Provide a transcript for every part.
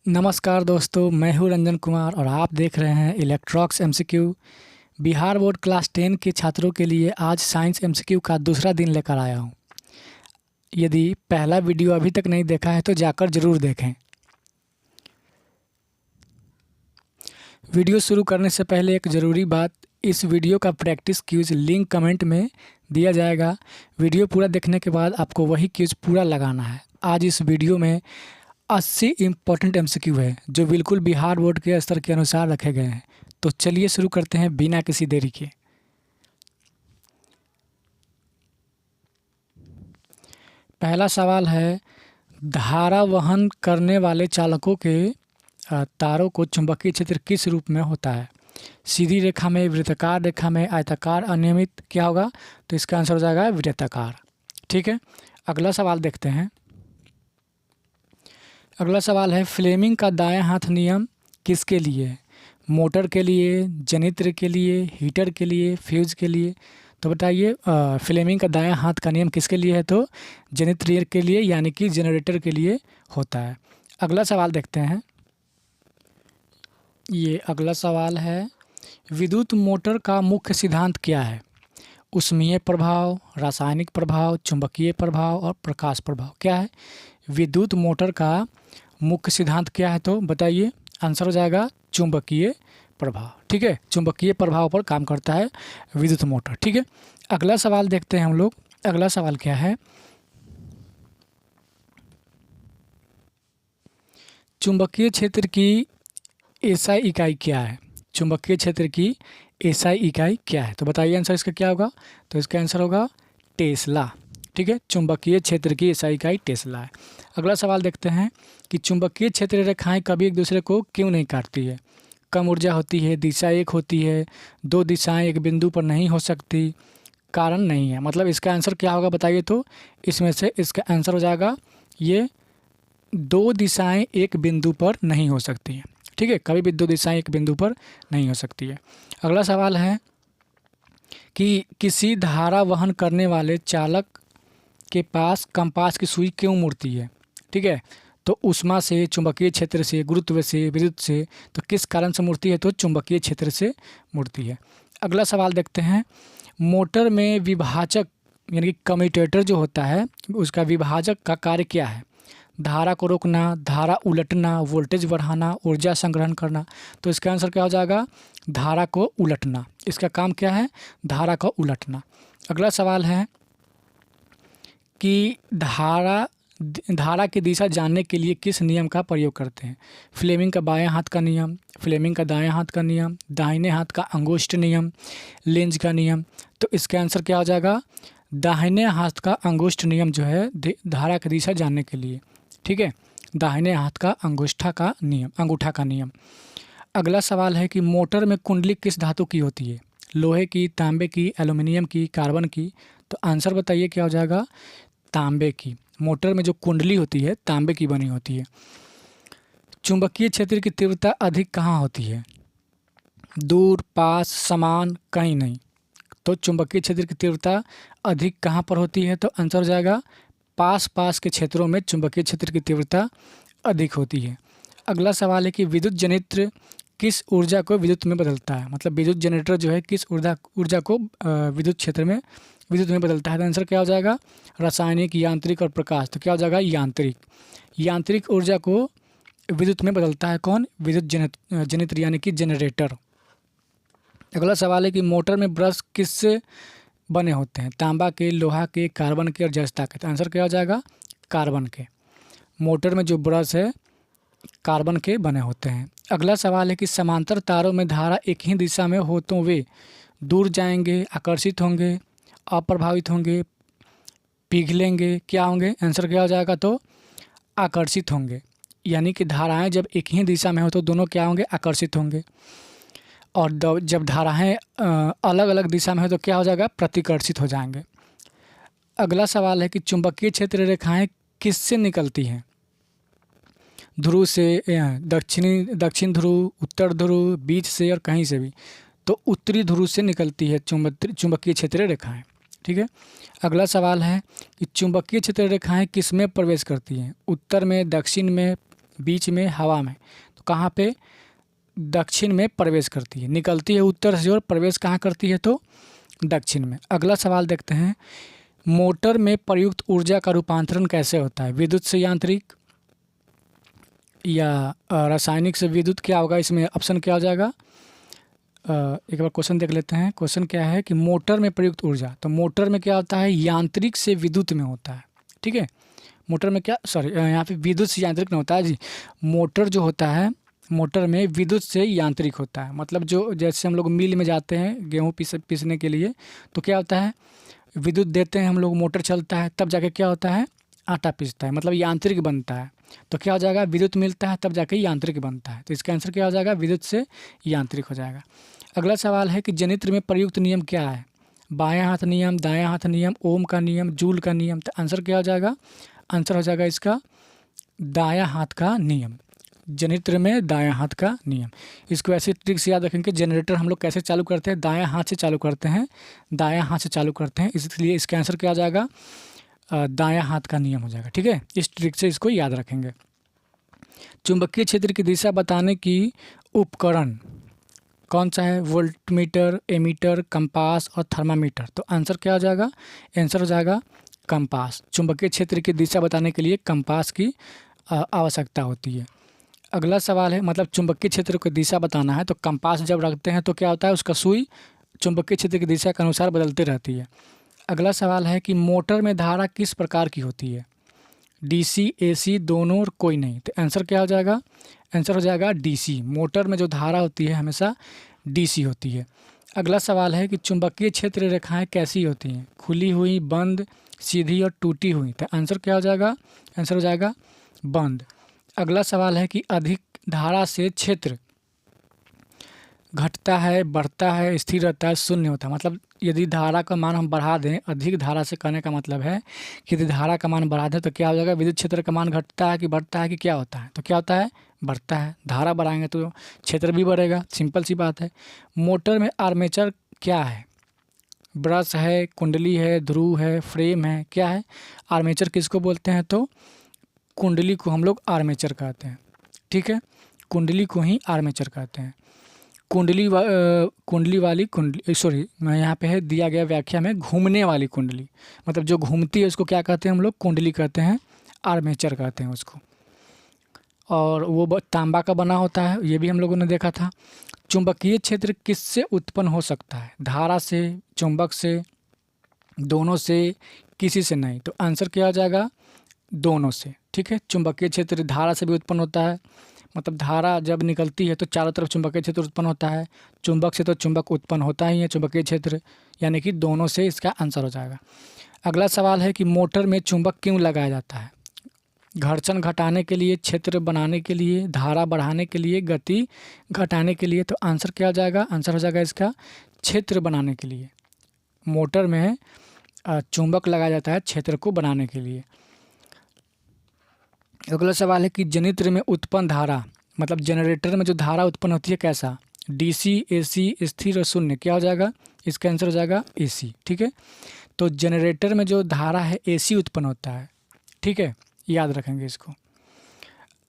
नमस्कार दोस्तों, मैं हूं रंजन कुमार और आप देख रहे हैं इलेक्ट्रॉक्स एमसीक्यू। बिहार बोर्ड क्लास 10 के छात्रों के लिए आज साइंस एमसीक्यू का दूसरा दिन लेकर आया हूं। यदि पहला वीडियो अभी तक नहीं देखा है तो जाकर ज़रूर देखें। वीडियो शुरू करने से पहले एक ज़रूरी बात, इस वीडियो का प्रैक्टिस क्यूज लिंक कमेंट में दिया जाएगा। वीडियो पूरा देखने के बाद आपको वही क्यूज पूरा लगाना है। आज इस वीडियो में 80 इम्पोर्टेंट एमसीक्यू है जो बिल्कुल बिहार बोर्ड के स्तर के अनुसार रखे गए हैं। तो चलिए शुरू करते हैं बिना किसी देरी के। पहला सवाल है, धारा वहन करने वाले चालकों के तारों को चुंबकीय क्षेत्र किस रूप में होता है? सीधी रेखा में, वृत्ताकार रेखा में, आयताकार, अनियमित, क्या होगा? तो इसका आंसर हो जाएगा वृत्ताकार। ठीक है, अगला सवाल देखते हैं। अगला सवाल है, फ्लेमिंग का दायां हाथ नियम किसके लिए है? मोटर के लिए, जनित्र के लिए, हीटर के लिए, फ्यूज के लिए? तो बताइए, फ्लेमिंग का दायां हाथ का नियम किसके लिए है? तो जनित्र के लिए, यानी कि जनरेटर के लिए होता है। अगला सवाल देखते हैं। ये अगला सवाल है, विद्युत मोटर का मुख्य सिद्धांत क्या है? ऊष्मीय प्रभाव, रासायनिक प्रभाव, चुंबकीय प्रभाव और प्रकाश प्रभाव। क्या है विद्युत मोटर का मुख्य सिद्धांत? क्या है तो बताइए, आंसर हो जाएगा चुंबकीय प्रभाव। ठीक है, चुंबकीय प्रभाव पर काम करता है विद्युत मोटर। ठीक है, अगला सवाल देखते हैं हम लोग। अगला सवाल क्या है, चुंबकीय क्षेत्र की एसआई इकाई क्या है? चुंबकीय क्षेत्र की एसआई इकाई क्या है? तो बताइए आंसर इसका क्या होगा? तो इसका आंसर होगा टेस्ला। ठीक है, चुंबकीय क्षेत्र की एसआई इकाई टेस्ला है। अगला सवाल देखते हैं कि चुंबकीय क्षेत्र रेखाएं कभी एक दूसरे को क्यों नहीं काटती है? कम ऊर्जा होती है, दिशा एक होती है, दो दिशाएं एक बिंदु पर नहीं हो सकती, कारण नहीं है। मतलब इसका आंसर क्या होगा बताइए? तो इसमें से इसका आंसर हो जाएगा ये दो दिशाएं एक बिंदु पर नहीं हो सकती हैं। ठीक है, कभी भी दो दिशाएं एक बिंदु पर नहीं हो सकती है। अगला सवाल है कि किसी धारा वहन करने वाले चालक के पास कंपास की सुई क्यों मुड़ती है? ठीक है, तो ऊष्मा से, चुंबकीय क्षेत्र से, गुरुत्व से, विद्युत से, तो किस कारण से मुड़ती है? तो चुंबकीय क्षेत्र से मुड़ती है। अगला सवाल देखते हैं, मोटर में विभाजक यानी कि कम्यूटेटर जो होता है उसका विभाजक का कार्य क्या है? धारा को रोकना, धारा उलटना, वोल्टेज बढ़ाना, ऊर्जा संग्रहण करना। तो इसका आंसर क्या हो जाएगा? धारा को उलटना। इसका काम क्या है? धारा को उलटना। अगला सवाल है कि धारा की दिशा जानने के लिए किस नियम का प्रयोग करते हैं? फ्लेमिंग का बाएं हाथ का नियम, फ्लेमिंग का दाएं हाथ का नियम, दाहिने हाथ का अंगुष्ठ नियम, लेंज का नियम। तो इसका आंसर क्या हो जाएगा? दाहिने हाथ का अंगुष्ठ नियम जो है धारा की दिशा जानने के लिए। ठीक है, दाहिने हाथ का अंगूठा का नियम। अगला सवाल है कि मोटर में कुंडली किस धातु की होती है? लोहे की, तांबे की, एल्युमिनियम की, कार्बन की? तो आंसर बताइए क्या हो जाएगा? तांबे की। मोटर में जो कुंडली होती है तांबे की बनी होती है। चुंबकीय क्षेत्र की तीव्रता अधिक कहाँ होती है? दूर, पास, समान, कहीं नहीं। तो चुंबकीय क्षेत्र की तीव्रता अधिक कहाँ पर होती है? तो आंसर हो जाएगा पास के क्षेत्रों में चुंबकीय क्षेत्र की तीव्रता अधिक होती है। अगला सवाल है कि विद्युत जनित्र किस ऊर्जा को विद्युत में बदलता है? मतलब विद्युत जनरेटर जो है किस ऊर्जा को विद्युत में बदलता है? तो आंसर क्या हो जाएगा? रासायनिक, यांत्रिक और प्रकाश। तो क्या हो जाएगा? यांत्रिक ऊर्जा को विद्युत में बदलता है कौन? विद्युत जनित्र यानी कि जनरेटर। अगला सवाल है कि मोटर में ब्रश किससे बने होते हैं? तांबा के, लोहा के, कार्बन के और जस्ता के? तो आंसर क्या हो जाएगा? कार्बन के। मोटर में जो ब्रश है कार्बन के बने होते हैं। अगला सवाल है कि समांतर तारों में धारा एक ही दिशा में हो तो वे दूर जाएंगे, आकर्षित होंगे, अप्रभावित होंगे, पिघलेंगे, क्या होंगे? आंसर क्या हो जाएगा? तो आकर्षित होंगे। यानी कि धाराएं जब एक ही दिशा में हो तो दोनों क्या होंगे? आकर्षित होंगे। और जब धाराएं अलग अलग दिशा में हो तो क्या हो जाएगा? प्रतिकर्षित हो जाएंगे। अगला सवाल है कि चुंबकीय क्षेत्र रेखाएं किससे निकलती हैं? ध्रुव से, दक्षिण ध्रुव, उत्तर ध्रुव, बीच से और कहीं से भी? तो उत्तरी ध्रुव से निकलती है चुंबकीय क्षेत्र रेखाएं। ठीक है, अगला सवाल है कि चुंबकीय क्षेत्र रेखाएं किस में प्रवेश करती हैं? उत्तर में, दक्षिण में, बीच में हवा में, तो कहाँ पे, दक्षिण में प्रवेश करती है, निकलती है उत्तर से और प्रवेश कहाँ करती है, तो दक्षिण में। अगला सवाल देखते हैं, मोटर में प्रयुक्त ऊर्जा का रूपांतरण कैसे होता है, विद्युत से यांत्रिक या रासायनिक से विद्युत, क्या होगा इसमें, ऑप्शन क्या हो जाएगा। एक बार क्वेश्चन देख लेते हैं। क्वेश्चन क्या है कि मोटर में प्रयुक्त ऊर्जा, तो मोटर में क्या होता है, यांत्रिक से विद्युत में होता है। ठीक है, मोटर में क्या, सॉरी यहाँ पे विद्युत से यांत्रिक में होता है जी। मोटर जो होता है, मोटर में विद्युत से यांत्रिक होता है। मतलब जो जैसे हम लोग मिल में जाते हैं गेहूँ पीसने के लिए, तो क्या होता है, विद्युत देते हैं हम लोग, मोटर चलता है, तब जाके क्या होता है, आटा पीसता है, मतलब यांत्रिक बनता है। तो क्या हो जाएगा, विद्युत मिलता है तब जाके यांत्रिक बनता है। तो इसका आंसर क्या हो जाएगा, विद्युत से यांत्रिक हो जाएगा। अगला सवाल है कि जनित्र में प्रयुक्त नियम क्या है, बायां हाथ नियम, दायां हाथ नियम, ओम का नियम, जूल का नियम। तो आंसर क्या हो जाएगा, आंसर हो जाएगा इसका दायां हाथ का नियम। जनित्र में दायां हाथ का नियम। इसको ऐसे ट्रिक से याद रखेंगे, जनरेटर हम लोग कैसे चालू करते हैं, दायां हाथ से चालू करते हैं, दायां हाथ से चालू करते हैं, इसलिए इसका आंसर क्या हो जाएगा, दायां हाथ का नियम हो जाएगा। ठीक है, इस ट्रिक से इसको याद रखेंगे। चुंबकीय क्षेत्र की दिशा बताने की उपकरण कौन सा है, वोल्टमीटर, एमीटर, कंपास और थर्मामीटर। तो आंसर क्या हो जाएगा, आंसर हो जाएगा कंपास। चुंबकीय क्षेत्र की दिशा बताने के लिए कंपास की आवश्यकता होती है। अगला सवाल है, मतलब चुंबकीय क्षेत्र की दिशा बताना है तो कंपास जब रखते हैं तो क्या होता है, उसका सुई चुंबकीय क्षेत्र की दिशा के अनुसार बदलती रहती है। अगला सवाल है कि मोटर में धारा किस प्रकार की होती है, डीसी, एसी, दोनों और कोई नहीं। तो आंसर क्या हो जाएगा, आंसर हो जाएगा डीसी। मोटर में जो धारा होती है हमेशा डीसी होती है। अगला सवाल है कि चुंबकीय क्षेत्र रेखाएं कैसी होती हैं, खुली हुई, बंद, सीधी और टूटी हुई। तो आंसर क्या हो जाएगा, आंसर हो जाएगा बंद। अगला सवाल है कि अधिक धारा से क्षेत्र घटता है, बढ़ता है, स्थिर रहता है, शून्य होता है। मतलब यदि धारा का मान हम बढ़ा दें, अधिक धारा से कहने का मतलब है कि यदि धारा का मान बढ़ा दें तो क्या हो जाएगा, विद्युत क्षेत्र का मान घटता है कि बढ़ता है कि क्या होता है, तो क्या होता है, बढ़ता है। धारा बढ़ाएंगे तो क्षेत्र भी बढ़ेगा, सिंपल सी बात है। मोटर में आर्मेचर क्या है, ब्रश है, कुंडली है, ध्रुव है, फ्रेम है, क्या है, आर्मेचर किसको बोलते हैं, तो कुंडली को हम लोग आर्मेचर कहते हैं। ठीक है, कुंडली को ही आर्मेचर कहते हैं। कुंडली वाली कुंडली, सॉरी मैं यहाँ पे है दिया गया व्याख्या में, घूमने वाली कुंडली, मतलब जो घूमती है उसको क्या कहते हैं हम लोग, कुंडली कहते हैं, आर्मेचर कहते हैं उसको। और वो तांबा का बना होता है, ये भी हम लोगों ने देखा था। चुंबकीय क्षेत्र किससे उत्पन्न हो सकता है, धारा से, चुंबक से, दोनों से, किसी से नहीं। तो आंसर क्या हो जाएगा, दोनों से। ठीक है, चुंबकीय क्षेत्र धारा से भी उत्पन्न होता है, मतलब धारा जब निकलती है तो चारों तरफ चुंबकीय क्षेत्र उत्पन्न होता है, चुंबक से तो चुंबक उत्पन्न होता ही है, चुंबकीय क्षेत्र, यानी कि दोनों से इसका आंसर हो जाएगा। अगला सवाल है कि मोटर में चुंबक क्यों लगाया जाता है, घर्षण घटाने के लिए, क्षेत्र बनाने के लिए, धारा बढ़ाने के लिए, गति घटाने के लिए। तो आंसर क्या हो जाएगा, आंसर हो जाएगा इसका क्षेत्र बनाने के लिए। मोटर में चुंबक लगाया जाता है क्षेत्र को बनाने के लिए। अगला सवाल है कि जनित्र में उत्पन्न धारा, मतलब जनरेटर में जो धारा उत्पन्न होती है कैसा, डीसी, एसी, स्थिर और शून्य। क्या हो जाएगा, इसका आंसर हो जाएगा एसी। ठीक है, तो जनरेटर में जो धारा है एसी उत्पन्न होता है। ठीक है, याद रखेंगे इसको।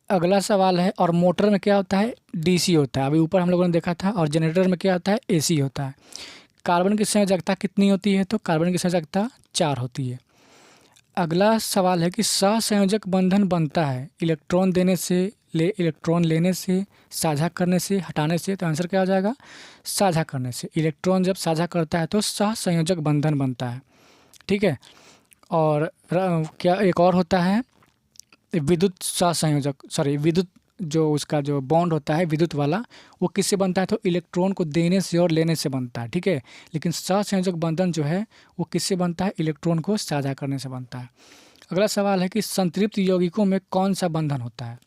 अगला सवाल है, और मोटर में क्या होता है, डीसी होता है, अभी ऊपर हम लोगों ने देखा था, और जनरेटर में क्या होता है, एसी होता है। कार्बन की संयोजकता कितनी होती है, तो कार्बन की संयोजकता 4 होती है। अगला सवाल है कि सहसंयोजक बंधन बनता है इलेक्ट्रॉन देने से, इलेक्ट्रॉन लेने से, साझा करने से, हटाने से। तो आंसर क्या हो जाएगा, साझा करने से। इलेक्ट्रॉन जब साझा करता है तो सहसंयोजक बंधन बनता है। ठीक है, और क्या एक और होता है, विद्युत सहसंयोजक, सॉरी विद्युत जो उसका जो बॉन्ड होता है विद्युत वाला, वो किससे बनता है, तो इलेक्ट्रॉन को देने से और लेने से बनता है। ठीक है, लेकिन सहसंयोजक बंधन जो है वो किससे बनता है, इलेक्ट्रॉन को साझा करने से बनता है। अगला सवाल है कि संतृप्त यौगिकों में कौन सा बंधन होता है,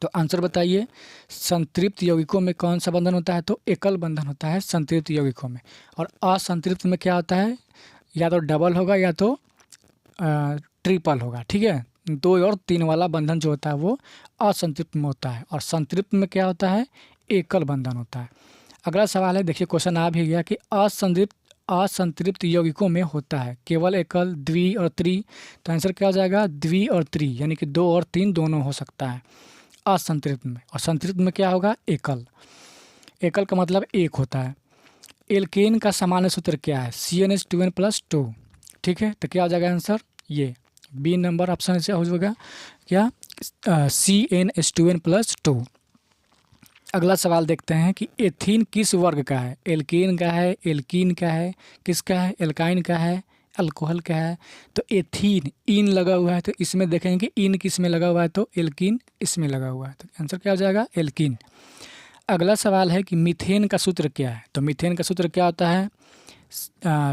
तो आंसर बताइए, संतृप्त यौगिकों में कौन सा बंधन होता है, तो एकल बंधन होता है संतृप्त यौगिकों में। और असंतृप्त में क्या होता है, या तो डबल होगा या तो ट्रिपल होगा। ठीक है, 2 और 3 वाला बंधन जो होता है वो असंतृप्त में होता है, और संतृप्त में क्या होता है, एकल बंधन होता है। अगला सवाल है, देखिए क्वेश्चन आ भी गया कि असंतृप्त यौगिकों में होता है केवल एकल, द्वि और त्रि। तो आंसर क्या हो जाएगा, द्वि और त्रि, यानी कि 2 और 3 दोनों हो सकता है। असंतृप्त में, और संतृप्त में क्या होगा, एकल। एकल का मतलब एक होता है। एल्केन का सामान्य सूत्र क्या है, CnH2n+2। ठीक है, तो क्या हो जाएगा आंसर, ये बी नंबर ऑप्शन से हो जाएगा क्या, CnH2n+2। अगला सवाल देखते हैं कि एथीन किस वर्ग का है, एल्केन का है, एल्कीन का है, किसका है, एल्काइन का है, अल्कोहल का है। तो एथीन इन लगा हुआ है, तो इसमें देखेंगे कि इन किस में लगा हुआ है, तो एल्कीन इसमें लगा हुआ है, तो आंसर क्या हो जाएगा, एल्कीन। अगला सवाल है कि मीथेन का सूत्र क्या है, तो मीथेन का सूत्र क्या होता है,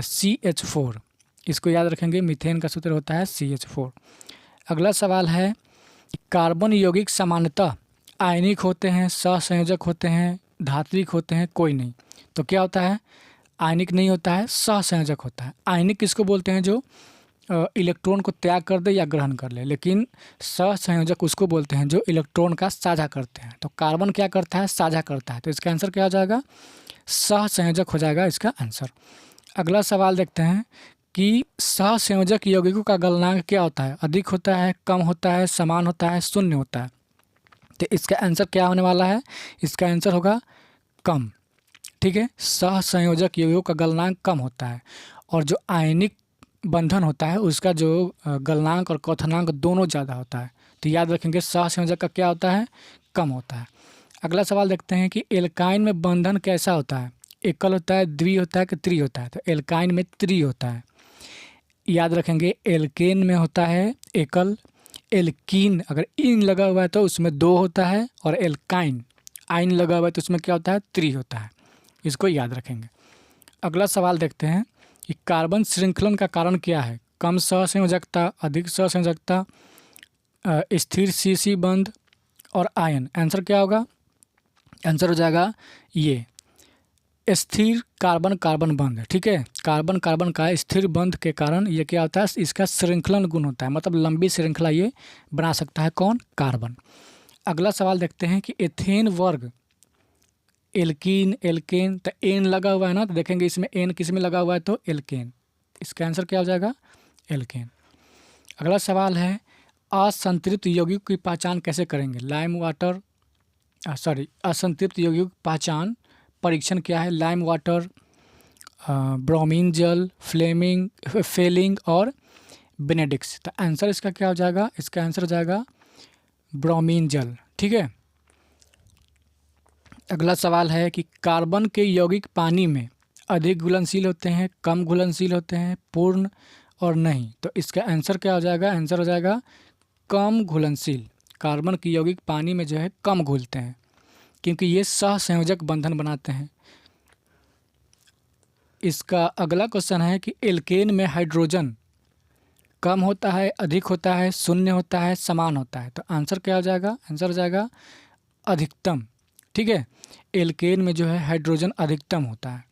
CH4। इसको याद रखेंगे, मीथेन का सूत्र होता है CH4। अगला सवाल है कार्बन यौगिक सामान्यतः आयनिक होते हैं, सहसंयोजक होते हैं, धात्विक होते हैं, कोई नहीं। तो क्या होता है, आयनिक नहीं होता है, सहसंयोजक होता है। आयनिक किसको बोलते हैं, जो इलेक्ट्रॉन को त्याग कर दे या ग्रहण कर ले, लेकिन सहसंयोजक उसको बोलते हैं जो इलेक्ट्रॉन का साझा करते हैं। तो कार्बन क्या करता है, साझा करता है, तो इसका आंसर क्या हो जाएगा, सहसंयोजक हो जाएगा इसका आंसर। अगला सवाल देखते हैं कि सहसंयोजक यौगिकों का गलनांक क्या होता है, अधिक होता है, कम होता है, समान होता है, शून्य होता है। तो इसका आंसर क्या होने वाला है, इसका आंसर होगा कम। ठीक है, सहसंयोजक यौगिकों का गलनांक कम होता है, और जो आयनिक बंधन होता है उसका जो गलनांक और क्वथनांक दोनों ज़्यादा होता है। तो याद रखेंगे सहसंयोजक का क्या होता है, कम होता है। अगला सवाल देखते हैं कि एल्काइन में बंधन कैसा होता है, एकल होता है, द्वि होता है कि त्रि होता है। तो एल्काइन में त्रि होता है। याद रखेंगे एल्केन में होता है एकल, एल्कीन अगर इन लगा हुआ है तो उसमें दो होता है, और एल्काइन आइन लगा हुआ है तो उसमें क्या होता है, त्रि होता है। इसको याद रखेंगे। अगला सवाल देखते हैं कि कार्बन श्रृंखलन का कारण क्या है, कम सहसंयोजकता, अधिक सहसंयोजकता, स्थिर CC बंध और आयन। आंसर क्या होगा, आंसर हो जाएगा ये स्थिर कार्बन कार्बन बंध। ठीक है, कार्बन कार्बन का स्थिर बंध के कारण ये क्या होता है, इसका श्रृंखलन गुण होता है, मतलब लंबी श्रृंखला ये बना सकता है, कौन, कार्बन। अगला सवाल देखते हैं कि एथेन वर्ग, एल्कीन, एल्केन, तो एन लगा हुआ है ना, तो देखेंगे इसमें एन किस में लगा हुआ है, तो एल्केन। इसका आंसर क्या हो जाएगा, एल्केन। अगला सवाल है असंतृप्त यौगिक की पहचान कैसे करेंगे, लाइम वाटर, असंतृप्त यौगिक की पहचान परीक्षण क्या है, लाइम वाटर, ब्रोमीन जल, फेलिंग और बेनेडिक्स। तो आंसर इसका क्या हो जाएगा, इसका आंसर हो जाएगा ब्रोमीन जल। ठीक है। अगला सवाल है कि कार्बन के यौगिक पानी में अधिक घुलनशील होते हैं, कम घुलनशील होते हैं, पूर्ण और नहीं। तो इसका आंसर क्या हो जाएगा, आंसर हो जाएगा कम घुलनशील। कार्बन के यौगिक पानी में जो है कम घुलते हैं, क्योंकि ये सहसंयोजक बंधन बनाते हैं। इसका अगला क्वेश्चन है कि एल्केन में हाइड्रोजन कम होता है, अधिक होता है, शून्य होता है, समान होता है। तो आंसर क्या हो जाएगा, आंसर हो जाएगा अधिकतम। ठीक है, एल्केन में जो है हाइड्रोजन अधिकतम होता है।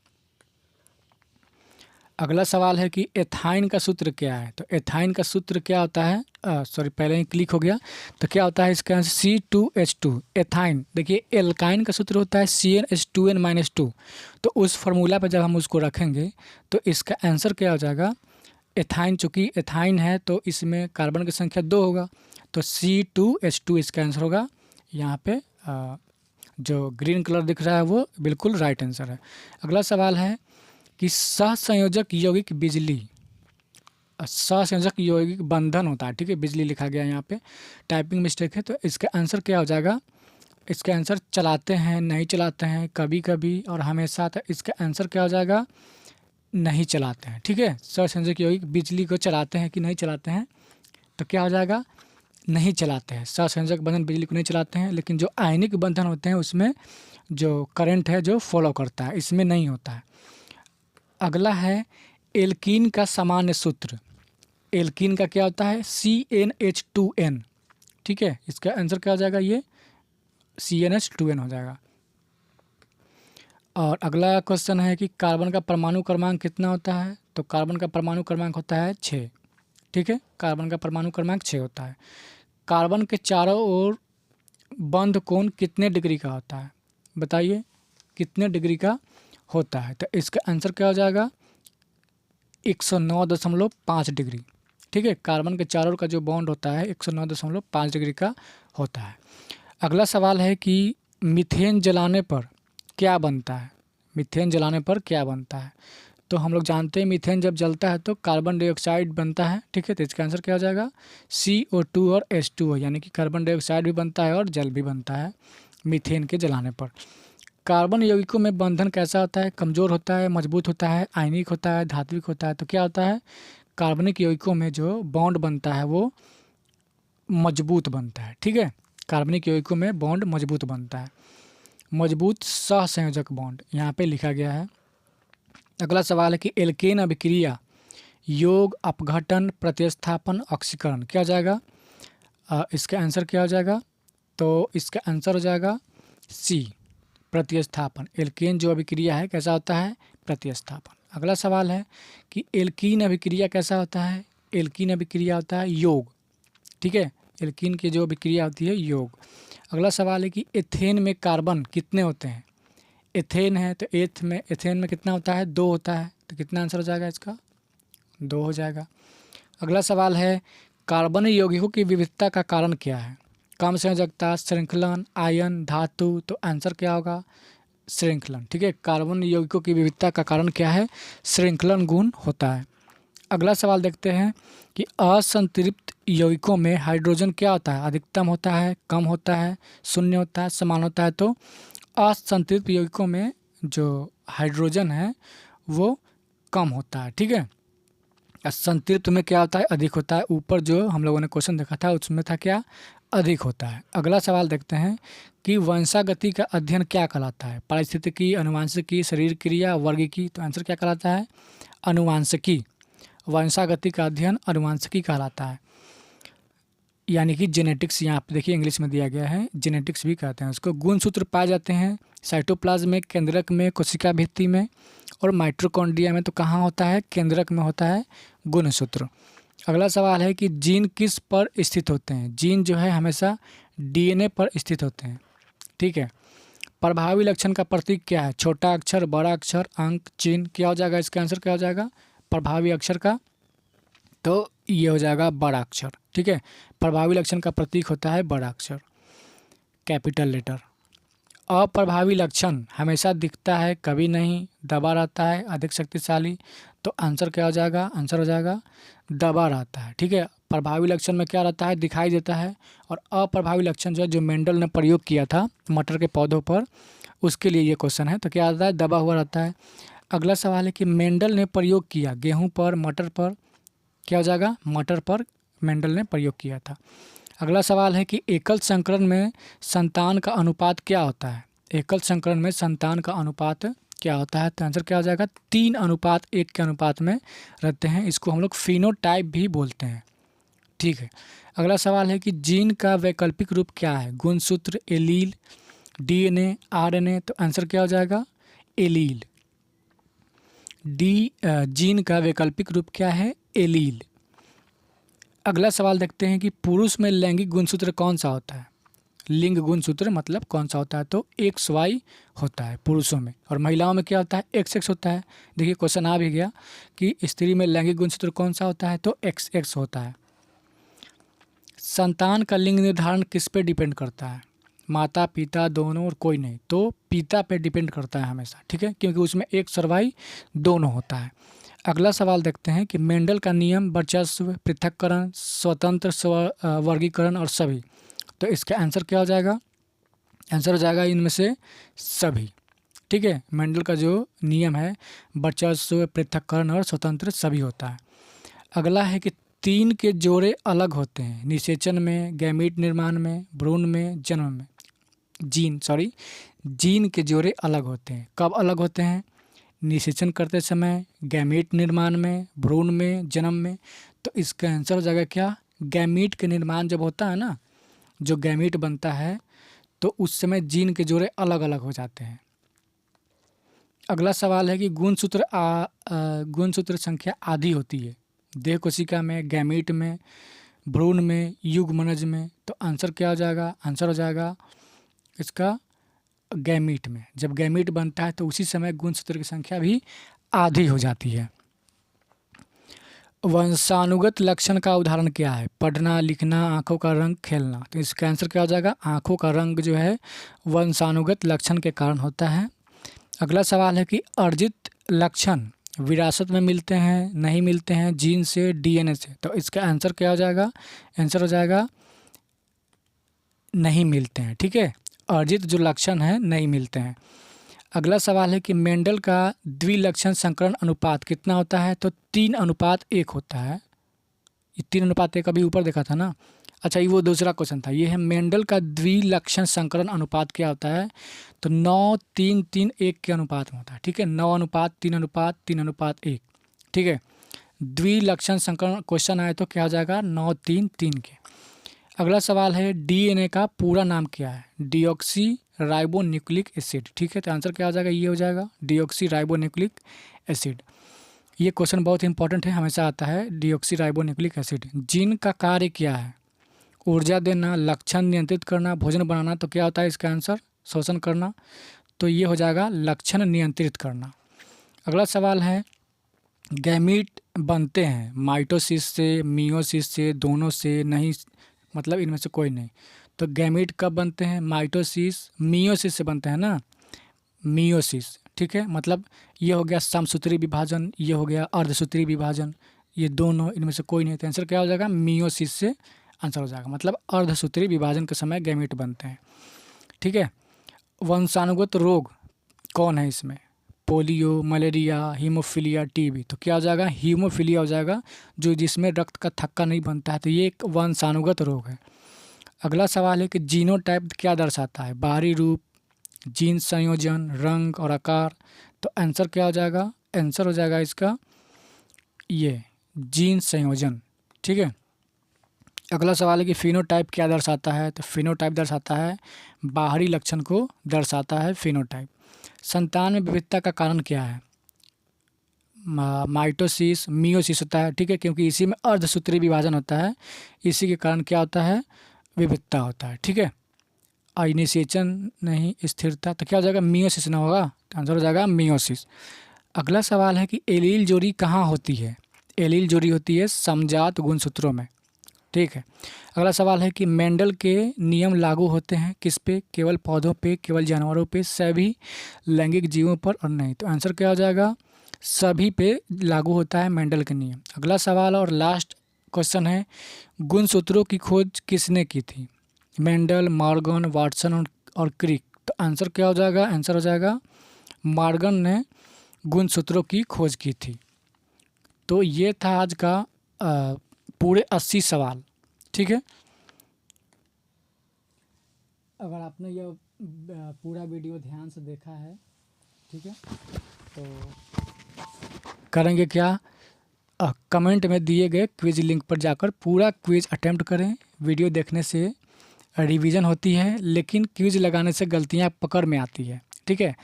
अगला सवाल है कि एथाइन का सूत्र क्या है, तो एथाइन का सूत्र क्या होता है, पहले ही क्लिक हो गया। तो क्या होता है इसका आंसर C2H2। एथाइन देखिए एल्काइन का सूत्र होता है CnH2n-2। तो उस फार्मूला पर जब हम उसको रखेंगे तो इसका आंसर क्या हो जाएगा, एथाइन, चूँकि एथाइन है तो इसमें कार्बन की संख्या 2 होगा, तो C2H2 इसका आंसर होगा। यहाँ पे जो ग्रीन कलर दिख रहा है वो बिल्कुल राइट आंसर है। अगला सवाल है कि सहसंयोजक यौगिक बिजली, सहसंयोजक यौगिक बंधन होता है। ठीक है, बिजली लिखा गया यहाँ पे, टाइपिंग मिस्टेक है। तो इसका आंसर क्या हो जाएगा, इसका आंसर चलाते हैं, नहीं चलाते हैं, कभी कभी और हमेशा। तो इसका आंसर क्या हो जाएगा, नहीं चलाते हैं। ठीक है, सहसंयोजक यौगिक बिजली को चलाते हैं कि नहीं चलाते हैं, तो क्या हो जाएगा, नहीं चलाते हैं। सहसंयोजक बंधन बिजली को नहीं चलाते हैं, लेकिन जो आयनिक बंधन होते हैं उसमें जो करंट है जो फॉलो करता है, इसमें नहीं होता है। अगला है एल्कीन का सामान्य सूत्र, एल्कीन का क्या होता है CnH2n। ठीक है, इसका आंसर क्या हो जाएगा, ये CnH2n हो जाएगा। और अगला क्वेश्चन है कि कार्बन का परमाणु क्रमांक कितना होता है, तो कार्बन का परमाणु क्रमांक होता है 6। ठीक है, कार्बन का परमाणु क्रमांक 6 होता है। कार्बन के चारों ओर बंध कोण कितने डिग्री का होता है, बताइए कितने डिग्री का होता है। तो इसका आंसर क्या हो जाएगा, 109.5 डिग्री। ठीक है, कार्बन के चारों ओर का जो बॉन्ड होता है 109.5 डिग्री का होता है। अगला सवाल है कि मीथेन जलाने पर क्या बनता है? मीथेन जलाने पर क्या बनता है? तो हम लोग जानते हैं मीथेन जब जलता है तो कार्बन डाइऑक्साइड बनता है, ठीक है। तो इसका आंसर क्या हो जाएगा? CO2 और H2O, यानी कि कार्बन डाइऑक्साइड भी बनता है और जल भी बनता है मीथेन के जलाने पर। कार्बन यौगिकों में बंधन कैसा होता है? कमज़ोर होता है, मजबूत होता है, आयनिक होता है, धात्विक होता है? तो क्या होता है? कार्बनिक यौगिकों में जो बॉन्ड बनता है वो मजबूत बनता है, ठीक है। कार्बनिक यौगिकों में बॉन्ड मजबूत बनता है, मजबूत सहसंयोजक बॉन्ड यहाँ पे लिखा गया है। अगला सवाल है कि एल्केन अभिक्रिया योग, अपघटन, प्रतिस्थापन, ऑक्सीकरण क्या हो जाएगा? इसका आंसर क्या हो जाएगा? तो इसका आंसर हो जाएगा सी, प्रतिस्थापन। एल्केन जो अभिक्रिया है कैसा होता है? प्रतिस्थापन। अगला सवाल है कि एल्कीन अभिक्रिया कैसा होता है? एल्कीन अभिक्रिया होता है योग, ठीक है। एल्कीन की जो अभिक्रिया होती है योग। अगला सवाल है कि एथेन में कार्बन कितने होते हैं? एथेन है तो एथेन में कितना होता है? 2 होता है। तो कितना आंसर हो जाएगा इसका? 2 हो जाएगा। अगला सवाल है कार्बन यौगिकों की विविधता का कारण क्या है? कम संयोजकता, श्रृंखलन, आयन, धातु? तो आंसर क्या होगा? श्रृंखलन, ठीक है। कार्बन यौगिकों की विविधता का कारण क्या है? श्रृंखलन गुण होता है। अगला सवाल देखते हैं कि असंतृप्त यौगिकों में हाइड्रोजन क्या होता है? अधिकतम होता है, कम होता है, शून्य होता है, समान होता है? तो असंतृप्त यौगिकों में जो हाइड्रोजन है वो कम होता है, ठीक है। संतृप्त में क्या होता है? अधिक होता है। ऊपर जो हम लोगों ने क्वेश्चन देखा था उसमें था क्या? अधिक होता है। अगला सवाल देखते हैं कि वंशागति का अध्ययन क्या कहलाता है? पारिस्थितिकी, अनुवांशिकी, शरीर क्रिया, वर्गीकी? तो आंसर क्या कहलाता है? अनुवांशिकी। वंशागति का अध्ययन अनुवांशिकी कहलाता है, यानी कि जेनेटिक्स। यहाँ पे देखिए इंग्लिश में दिया गया है, जेनेटिक्स भी कहते हैं उसको। गुणसूत्र पाए जाते हैं साइटोप्लाज्म में, केंद्रक में, कोशिका भित्ति में और माइटोकॉन्ड्रिया में। तो कहाँ होता है? केंद्रक में होता है गुणसूत्र। अगला सवाल है कि जीन किस पर स्थित होते हैं? जीन जो है हमेशा DNA पर स्थित होते हैं, ठीक है। प्रभावी लक्षण का प्रतीक क्या है? छोटा अक्षर, बड़ा अक्षर, अंक, चिन्ह? क्या हो जाएगा? इसका आंसर क्या हो जाएगा प्रभावी अक्षर का? तो ये हो जाएगा बड़ा अक्षर, ठीक है। प्रभावी लक्षण का प्रतीक होता है बड़ा अक्षर, कैपिटल लेटर। अप्रभावी लक्षण हमेशा दिखता है, कभी नहीं, दबा रहता है, अधिक शक्तिशाली? तो आंसर क्या हो जाएगा? आंसर हो जाएगा दबा रहता है, ठीक है। प्रभावी लक्षण में क्या रहता है? दिखाई देता है। और अप्रभावी लक्षण जो है जो मेंडल ने प्रयोग किया था मटर के पौधों पर, उसके लिए ये क्वेश्चन है। तो क्या आता है? दबा हुआ रहता है। अगला सवाल है कि मेंडल ने प्रयोग किया गेहूँ पर, मटर पर? क्या हो जाएगा? मटर पर मेंडल ने प्रयोग किया था। अगला सवाल है कि एकल संकरण में संतान का अनुपात क्या होता है? एकल संकरण में संतान का अनुपात क्या होता है? तो आंसर क्या हो जाएगा? 3:1 के अनुपात में रहते हैं। इसको हम लोग फिनोटाइप भी बोलते हैं, ठीक है। अगला सवाल है कि जीन का वैकल्पिक रूप क्या है? गुणसूत्र, एलील, DNA, RNA? तो आंसर क्या हो जाएगा? एलील। जीन का वैकल्पिक रूप क्या है? एलील। अगला सवाल देखते हैं कि पुरुष में लैंगिक गुणसूत्र कौन सा होता है? लिंग गुणसूत्र मतलब कौन सा होता है? तो XY होता है पुरुषों में, और महिलाओं में क्या होता है? XX होता है। देखिए क्वेश्चन आ भी गया कि स्त्री में लैंगिक गुणसूत्र कौन सा होता है? तो XX होता है। संतान का लिंग निर्धारण किस पे डिपेंड करता है? माता पिता दोनों और कोई नहीं? तो पिता पे डिपेंड करता है हमेशा, ठीक है, क्योंकि उसमें X और Y दोनों होता है। अगला सवाल देखते हैं कि मेंडल का नियम, वर्चस्व, पृथक्करण, स्वतंत्र वर्गीकरण और सभी? तो इसका आंसर क्या हो जाएगा? आंसर हो जाएगा इनमें से सभी, ठीक है। मेंडल का जो नियम है वर्चस्व, पृथक्करण और स्वतंत्र सभी होता है। अगला है कि 3 के जोड़े अलग होते हैं निषेचन में, गैमीट निर्माण में, भ्रूण में, जन्म में। जीन के जोड़े अलग होते हैं। कब अलग होते हैं? निषेचन करते समय, गैमीट निर्माण में, भ्रूण में, जन्म में। तो इसका आंसर हो जाएगा क्या? गैमीट के निर्माण जब होता है ना, जो गैमीट बनता है तो उस समय जीन के जोड़े अलग अलग हो जाते हैं। अगला सवाल है कि गुणसूत्र संख्या आधी होती है देह कोशिका में, गैमीट में, भ्रूण में, युग्मनज में? तो आंसर क्या हो जाएगा? आंसर हो जाएगा इसका गैमीट में। जब गैमीट बनता है तो उसी समय गुणसूत्र की संख्या भी आधी हो जाती है। वंशानुगत लक्षण का उदाहरण क्या है? पढ़ना, लिखना, आँखों का रंग, खेलना। तो इसका आंसर क्या हो जाएगा? आँखों का रंग जो है वंशानुगत लक्षण के कारण होता है। अगला सवाल है कि अर्जित लक्षण विरासत में मिलते हैं, नहीं मिलते हैं, जीन से, डीएनए से। तो इसका आंसर क्या हो जाएगा? आंसर हो जाएगा नहीं मिलते हैं। ठीक है, अर्जित जो लक्षण है नहीं मिलते हैं। अगला सवाल है कि मेंडल का द्विलक्षण संकरण अनुपात कितना होता है? तो 3:1 होता है। ये 3:1 अभी ऊपर देखा था ना। अच्छा, ये वो दूसरा क्वेश्चन था। ये है मेंडल का द्विलक्षण संकरण अनुपात क्या होता है? तो 9:3:3:1 के अनुपात में होता है। ठीक है, 9:3:3:1। ठीक है, द्विलक्षण संकरण क्वेश्चन आए तो क्या हो जाएगा? 9:3:3 के। अगला सवाल है डीएनए का पूरा नाम क्या है? Deoxy ribo nucleic acid. ठीक है, तो आंसर क्या हो जाएगा? ये हो जाएगा डीऑक्सी राइबो न्यूक्लिक एसिड। ये क्वेश्चन बहुत इंपॉर्टेंट है, हमेशा आता है deoxy ribo nucleic acid. Gene का कार्य क्या है? ऊर्जा देना, लक्षण नियंत्रित करना, भोजन बनाना। तो क्या होता है इसका आंसर? शोषण करना। तो ये हो जाएगा लक्षण नियंत्रित करना। अगला सवाल है गैमीट बनते हैं माइटोसिस से, मियोसिस से, दोनों से, नहीं, मतलब इनमें से कोई नहीं। तो गैमीट कब बनते हैं? माइटोसिस, मियोसिस से बनते हैं ना, मियोसिस। ठीक है, मतलब ये हो गया समसूत्री विभाजन, ये हो गया अर्धसूत्री विभाजन, ये दोनों इनमें से कोई नहीं। तो आंसर क्या हो जाएगा? मियोसिस से आंसर हो जाएगा, मतलब अर्धसूत्री विभाजन के समय गैमीट बनते हैं। ठीक है, वंशानुगत रोग कौन है इसमें? Polio, malaria, haemophilia, TB. तो क्या हो जाएगा? हीमोफीलिया हो जाएगा, जो जिसमें रक्त का थक्का नहीं बनता है। तो ये एक वंशानुगत रोग है। अगला सवाल है कि जीनोटाइप क्या दर्शाता है? बाहरी रूप, जीन संयोजन, रंग और आकार। तो आंसर क्या हो जाएगा? आंसर हो जाएगा इसका ये जीन संयोजन। ठीक है, अगला सवाल है कि फिनोटाइप क्या दर्शाता है? तो फिनोटाइप दर्शाता है बाहरी लक्षण को दर्शाता है फिनोटाइप। संतान में विविधता का कारण क्या है? माइटोसिस, मियोसिस होता है। ठीक है, क्योंकि इसी में अर्धसूत्री विभाजन होता है, इसी के कारण क्या होता है? विविधता होता है। ठीक है, निषेचन नहीं, स्थिरता। तो क्या हो जाएगा? मियोसिस ना होगा, तो आंसर हो जाएगा मियोसिस। अगला सवाल है कि एलील जोड़ी कहाँ होती है? एलील जोड़ी होती है समजात गुणसूत्रों में। ठीक है, अगला सवाल है कि मेंडल के नियम लागू होते हैं किस पे? केवल पौधों पे, केवल जानवरों पे, सभी लैंगिक जीवों पर और नहीं। तो आंसर क्या हो जाएगा? सभी पे लागू होता है मेंडल के नियम। अगला सवाल और लास्ट क्वेश्चन है गुणसूत्रों की खोज किसने की थी? मेंडल, मॉर्गन, वाटसन और क्रिक। तो आंसर क्या हो जाएगा? आंसर हो जाएगा मॉर्गन ने गुणसूत्रों की खोज की थी। तो ये था आज का पूरे 80 सवाल। ठीक है, अगर आपने यह पूरा वीडियो ध्यान से देखा है, ठीक है, तो करेंगे क्या? कमेंट में दिए गए क्विज लिंक पर जाकर पूरा क्विज अटेम्प्ट करें। वीडियो देखने से रिवीजन होती है, लेकिन क्विज लगाने से गलतियां पकड़ में आती है। ठीक है,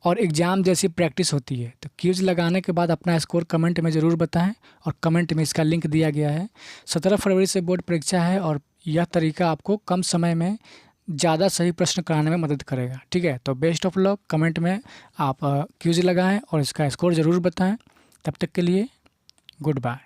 और एग्ज़ाम जैसी प्रैक्टिस होती है। तो क्विज लगाने के बाद अपना स्कोर कमेंट में ज़रूर बताएं, और कमेंट में इसका लिंक दिया गया है। 17 फरवरी से बोर्ड परीक्षा है, और यह तरीका आपको कम समय में ज़्यादा सही प्रश्न कराने में मदद करेगा। ठीक है, तो बेस्ट ऑफ लक। कमेंट में आप क्विज लगाएं और इसका स्कोर ज़रूर बताएं। तब तक के लिए गुड बाय।